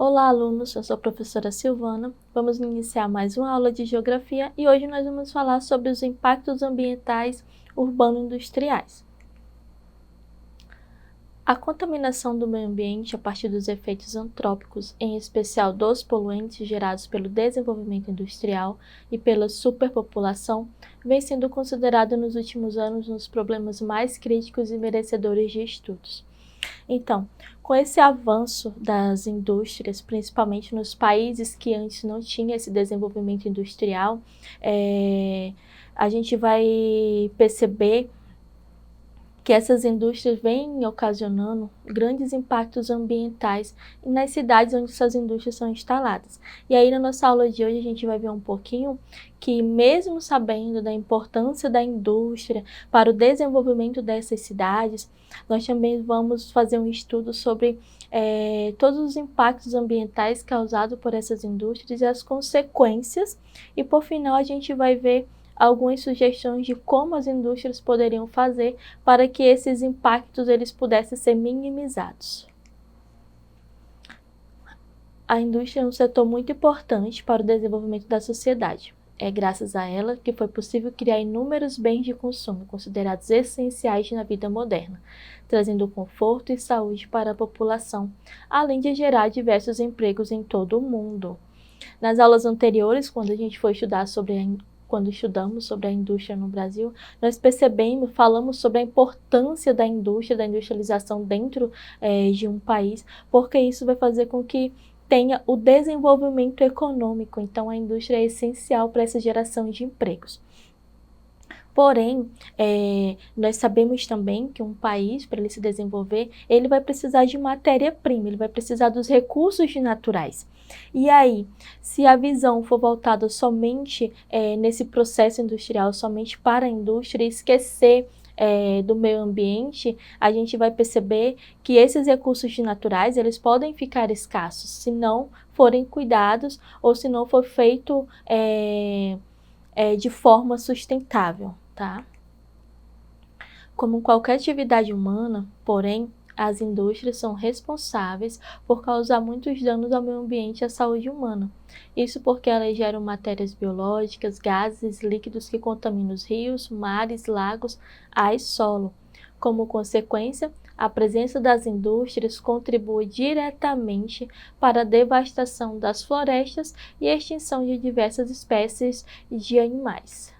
Olá, alunos! Eu sou a professora Silvana. Vamos iniciar mais uma aula de Geografia e hoje nós vamos falar sobre os impactos ambientais urbano-industriais. A contaminação do meio ambiente a partir dos efeitos antrópicos, em especial dos poluentes gerados pelo desenvolvimento industrial e pela superpopulação, vem sendo considerada nos últimos anos um dos problemas mais críticos e merecedores de estudos. Então, com esse avanço das indústrias, principalmente nos países que antes não tinham esse desenvolvimento industrial, a gente vai perceber que essas indústrias vêm ocasionando grandes impactos ambientais nas cidades onde essas indústrias são instaladas. E aí, na nossa aula de hoje, a gente vai ver um pouquinho que, mesmo sabendo da importância da indústria para o desenvolvimento dessas cidades, nós também vamos fazer um estudo sobre todos os impactos ambientais causados por essas indústrias e as consequências. E, por final, a gente vai ver algumas sugestões de como as indústrias poderiam fazer para que esses impactos eles pudessem ser minimizados. A indústria é um setor muito importante para o desenvolvimento da sociedade. É graças a ela que foi possível criar inúmeros bens de consumo considerados essenciais na vida moderna, trazendo conforto e saúde para a população, além de gerar diversos empregos em todo o mundo. Nas aulas anteriores, quando estudamos sobre a indústria no Brasil, nós falamos sobre a importância da indústria, da industrialização dentro de um país, porque isso vai fazer com que tenha o desenvolvimento econômico. Então, a indústria é essencial para essa geração de empregos. Porém, nós sabemos também que um país, para ele se desenvolver, ele vai precisar de matéria-prima, ele vai precisar dos recursos naturais. E aí, se a visão for voltada somente nesse processo industrial, somente para a indústria, e esquecer do meio ambiente, a gente vai perceber que esses recursos naturais eles podem ficar escassos se não forem cuidados ou se não for feito de forma sustentável, tá? Como qualquer atividade humana, porém, as indústrias são responsáveis por causar muitos danos ao meio ambiente e à saúde humana. Isso porque elas geram matérias biológicas, gases, líquidos que contaminam os rios, mares, lagos, ar e solo. Como consequência, a presença das indústrias contribui diretamente para a devastação das florestas e a extinção de diversas espécies de animais.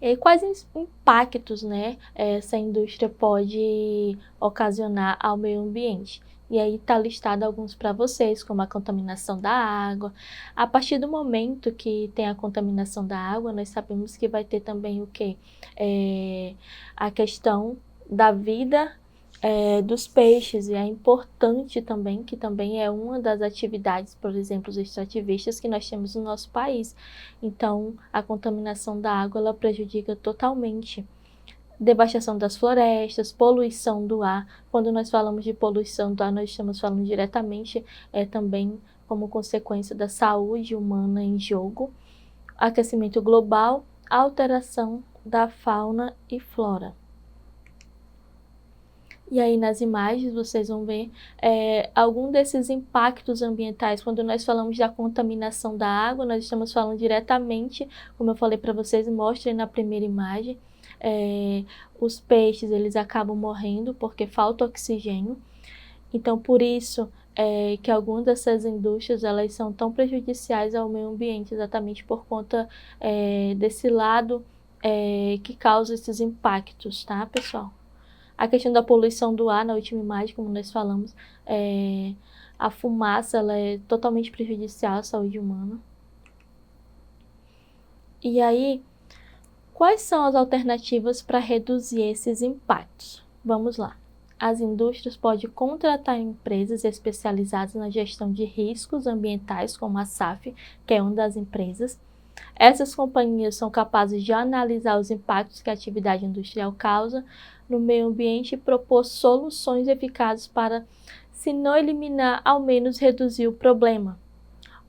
E quais impactos, essa indústria pode ocasionar ao meio ambiente? E aí está listado alguns para vocês, como a contaminação da água. A partir do momento que tem a contaminação da água, nós sabemos que vai ter também o quê? A questão da vida dos peixes, e é importante também, que também é uma das atividades, por exemplo, os extrativistas que nós temos no nosso país. Então, a contaminação da água, ela prejudica totalmente. Devastação das florestas, poluição do ar. Quando nós falamos de poluição do ar, nós estamos falando diretamente também como consequência da saúde humana em jogo. Aquecimento global, alteração da fauna e flora. E aí nas imagens vocês vão ver algum desses impactos ambientais. Quando nós falamos da contaminação da água, nós estamos falando diretamente, como eu falei para vocês, mostrem na primeira imagem, os peixes eles acabam morrendo porque falta oxigênio. Então por isso que algumas dessas indústrias elas são tão prejudiciais ao meio ambiente, exatamente por conta desse lado que causa esses impactos, tá, pessoal? A questão da poluição do ar, na última imagem, como nós falamos, a fumaça ela é totalmente prejudicial à saúde humana. E aí, quais são as alternativas para reduzir esses impactos? Vamos lá. As indústrias podem contratar empresas especializadas na gestão de riscos ambientais, como a SAF, que é uma das empresas. Essas companhias são capazes de analisar os impactos que a atividade industrial causa no meio ambiente e propor soluções eficazes para, se não eliminar, ao menos reduzir o problema.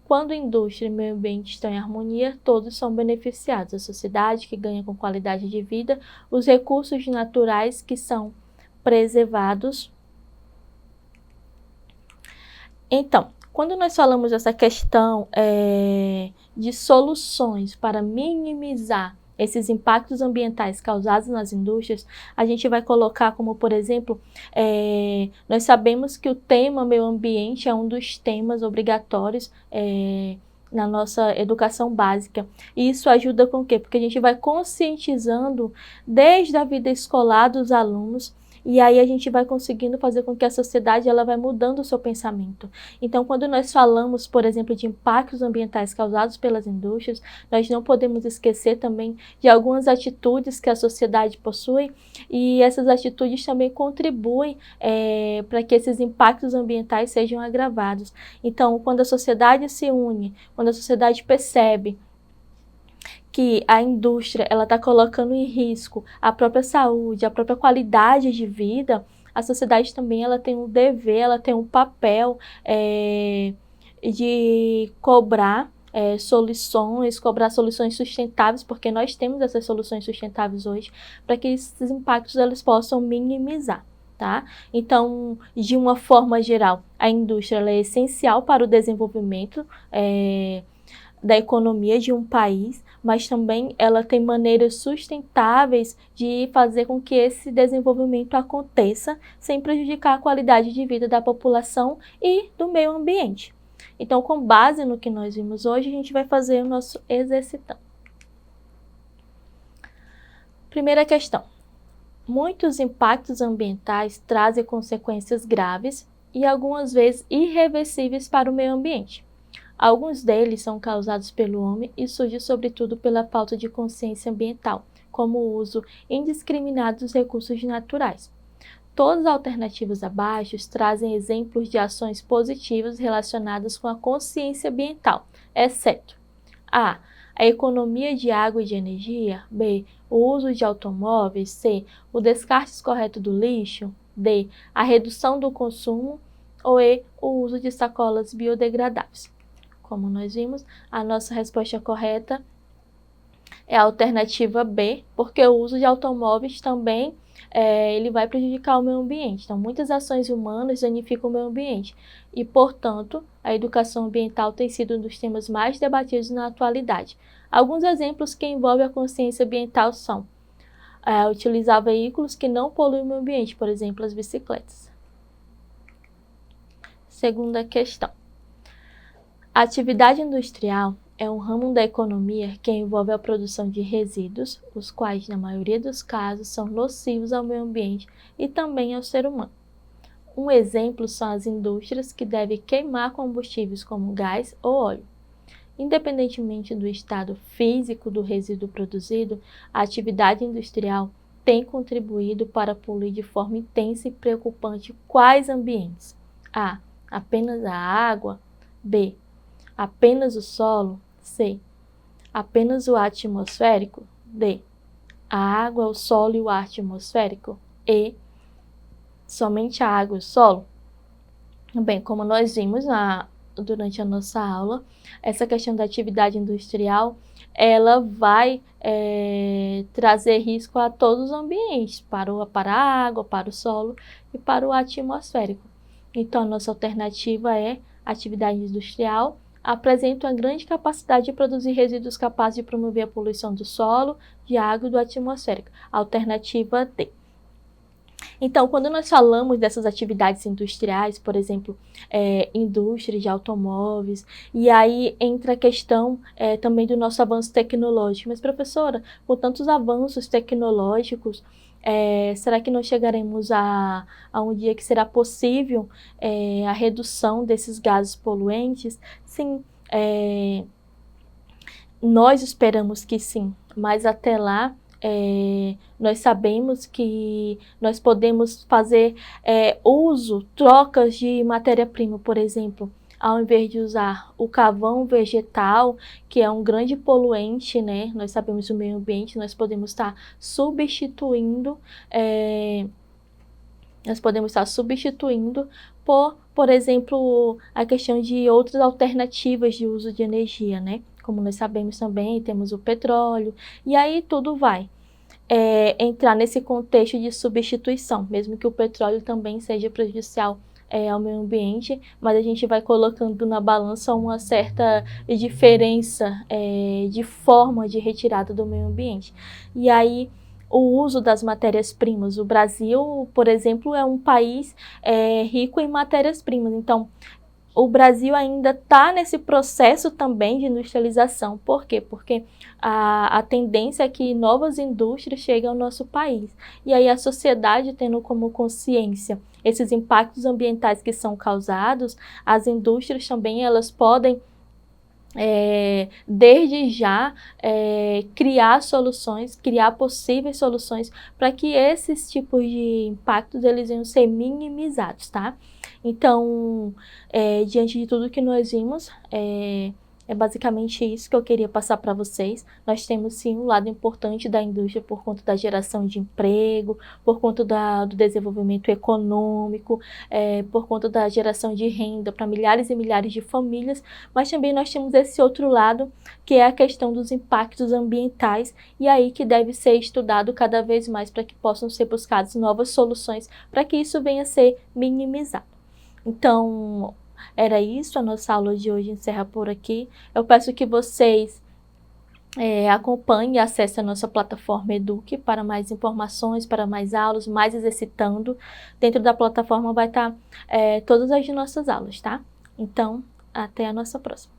Quando a indústria e o meio ambiente estão em harmonia, todos são beneficiados. A sociedade que ganha com qualidade de vida, os recursos naturais que são preservados. Então, quando nós falamos dessa questão de soluções para minimizar esses impactos ambientais causados nas indústrias, a gente vai colocar como, por exemplo, nós sabemos que o tema meio ambiente é um dos temas obrigatórios na nossa educação básica. E isso ajuda com o quê? Porque a gente vai conscientizando desde a vida escolar dos alunos. E aí a gente vai conseguindo fazer com que a sociedade ela vai mudando o seu pensamento. Então, quando nós falamos, por exemplo, de impactos ambientais causados pelas indústrias, nós não podemos esquecer também de algumas atitudes que a sociedade possui, e essas atitudes também contribuem para que esses impactos ambientais sejam agravados. Então, quando a sociedade se une, quando a sociedade percebe que a indústria ela está colocando em risco a própria saúde, a própria qualidade de vida, a sociedade também ela tem um dever, ela tem um papel de cobrar soluções sustentáveis, porque nós temos essas soluções sustentáveis hoje, para que esses impactos eles possam minimizar. Tá? Então, de uma forma geral, a indústria ela é essencial para o desenvolvimento da economia de um país, mas também ela tem maneiras sustentáveis de fazer com que esse desenvolvimento aconteça sem prejudicar a qualidade de vida da população e do meio ambiente. Então, com base no que nós vimos hoje, a gente vai fazer o nosso exercitando. Primeira questão. Muitos impactos ambientais trazem consequências graves e algumas vezes irreversíveis para o meio ambiente. Alguns deles são causados pelo homem e surgem sobretudo pela falta de consciência ambiental, como o uso indiscriminado dos recursos naturais. Todas as alternativas abaixo trazem exemplos de ações positivas relacionadas com a consciência ambiental, exceto a economia de água e de energia, b. o uso de automóveis, c. o descarte correto do lixo, d. a redução do consumo, ou e. o uso de sacolas biodegradáveis. Como nós vimos, a nossa resposta correta é a alternativa B, porque o uso de automóveis também ele vai prejudicar o meio ambiente. Então, muitas ações humanas danificam o meio ambiente e, portanto, a educação ambiental tem sido um dos temas mais debatidos na atualidade. Alguns exemplos que envolvem a consciência ambiental são utilizar veículos que não poluem o meio ambiente, por exemplo, as bicicletas. Segunda questão. A atividade industrial é um ramo da economia que envolve a produção de resíduos, os quais, na maioria dos casos, são nocivos ao meio ambiente e também ao ser humano. Um exemplo são as indústrias que devem queimar combustíveis como gás ou óleo. Independentemente do estado físico do resíduo produzido, a atividade industrial tem contribuído para poluir de forma intensa e preocupante quais ambientes? A. Apenas a água. B. Apenas o solo? C. Apenas o ar atmosférico? D. A água, o solo e o ar atmosférico? E. Somente a água e o solo? Bem, como nós vimos durante a nossa aula, essa questão da atividade industrial, ela vai trazer risco a todos os ambientes, para a água, para o solo e para o ar atmosférico. Então, a nossa alternativa é atividade industrial, apresenta uma grande capacidade de produzir resíduos capazes de promover a poluição do solo, de água e do atmosférico. Alternativa D. Então, quando nós falamos dessas atividades industriais, por exemplo, indústrias de automóveis, e aí entra a questão também do nosso avanço tecnológico. Mas, professora, com tantos avanços tecnológicos, será que nós chegaremos a um dia que será possível a redução desses gases poluentes? Sim, nós esperamos que sim, mas até lá nós sabemos que nós podemos fazer trocas de matéria-prima, por exemplo, ao invés de usar o carvão vegetal, que é um grande poluente, né? Nós sabemos do meio ambiente, nós podemos estar substituindo por exemplo, a questão de outras alternativas de uso de energia, né? Como nós sabemos também, temos o petróleo, e aí tudo vai entrar nesse contexto de substituição, mesmo que o petróleo também seja prejudicial ao meio ambiente, mas a gente vai colocando na balança uma certa diferença de forma de retirada do meio ambiente. E aí, o uso das matérias-primas. O Brasil, por exemplo, é um país rico em matérias-primas, então o Brasil ainda está nesse processo também de industrialização. Por quê? Porque a tendência é que novas indústrias cheguem ao nosso país. E aí a sociedade tendo como consciência esses impactos ambientais que são causados, as indústrias também elas podem desde já criar soluções, criar possíveis soluções para que esses tipos de impactos eles venham ser minimizados, tá? Então, diante de tudo que nós vimos, é basicamente isso que eu queria passar para vocês. Nós temos sim um lado importante da indústria por conta da geração de emprego, por conta do desenvolvimento econômico, por conta da geração de renda para milhares e milhares de famílias, mas também nós temos esse outro lado, que é a questão dos impactos ambientais, e aí que deve ser estudado cada vez mais para que possam ser buscadas novas soluções para que isso venha a ser minimizado. Então, era isso, a nossa aula de hoje encerra por aqui. Eu peço que vocês acompanhem e acessem a nossa plataforma Eduque para mais informações, para mais aulas, mais exercitando. Dentro da plataforma vai estar todas as nossas aulas, tá? Então, até a nossa próxima.